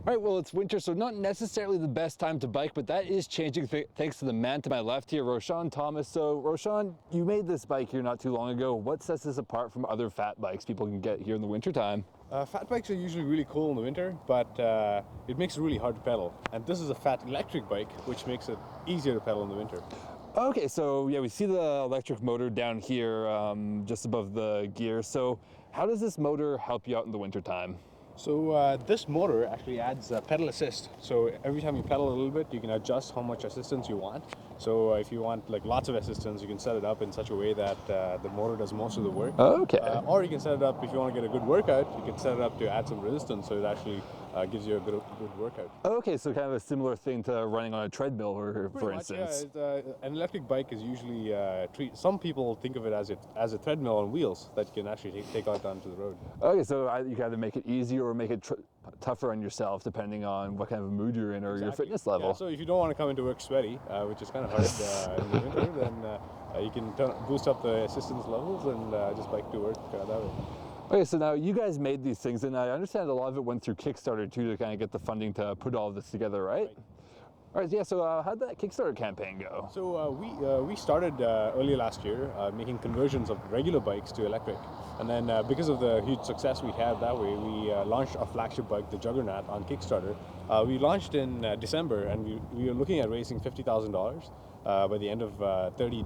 All right, well, it's winter, so not necessarily the best time to bike, but that is changing thanks to the man to my left here, Roshan Thomas. So, Roshan, you made this bike here not too long ago. What sets this apart from other fat bikes people can get here in the wintertime? Fat bikes are usually really cool in the winter, but it makes it really hard to pedal. And this is a fat electric bike, which makes it easier to pedal in the winter. Okay, so yeah, we see the electric motor down here just above the gear. So how does this motor help you out in the wintertime? So this motor actually adds pedal assist. So every time you pedal a little bit, you can adjust how much assistance you want. So if you want like lots of assistance, you can set it up in such a way that the motor does most of the work. Okay. Or you can set it up, if you want to get a good workout, you can set it up to add some resistance, so it actually gives you a good workout. Okay, so kind of a similar thing to running on a treadmill, for instance. Yeah, an electric bike is usually some people think of it as a treadmill on wheels that you can actually take out onto the road. Okay, so you can either make it easier or make it tougher on yourself, depending on what kind of mood you're in or your fitness level. Yeah, so if you don't want to come into work sweaty, which is kind of hard in the winter, then you can boost up the assistance levels and just bike to work that way. Okay, so now you guys made these things, and I understand a lot of it went through Kickstarter too to kind of get the funding to put all of this together, right? All right, yeah, so how'd that Kickstarter campaign go? So we started earlier last year making conversions of regular bikes to electric. And then because of the huge success we had that way, we launched our flagship bike, the Juggernaut, on Kickstarter. We launched in December, and we were looking at raising $50,000 by the end of 40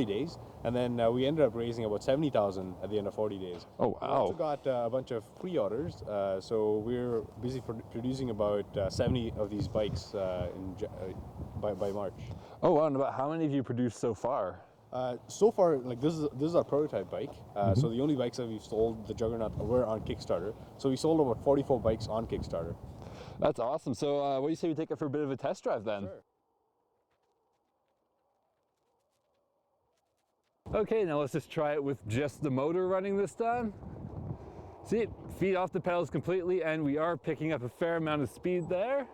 days. And then we ended up raising about $70,000 at the end of 40 days. Oh, wow. We also got a bunch of pre-orders, so we're busy producing about 70 of these bikes by March. Oh, wow, and about how many have you produced so far? So far, like this is our prototype bike. So the only bikes that we've sold, the Juggernaut, were on Kickstarter. So we sold about 44 bikes on Kickstarter. That's awesome. So what do you say we take it for a bit of a test drive then? Sure. Okay, now let's just try it with just the motor running this time. See, feet off the pedals completely, and we are picking up a fair amount of speed there.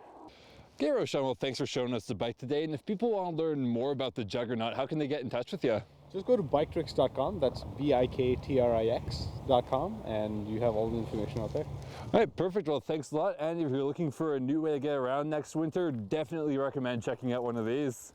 Okay, Roshan, well, thanks for showing us the bike today. And if people want to learn more about the Juggernaut, how can they get in touch with you? Just go to biketricks.com, that's BIKTRIX.com, and you have all the information out there. All right, perfect. Well, thanks a lot. And if you're looking for a new way to get around next winter, definitely recommend checking out one of these.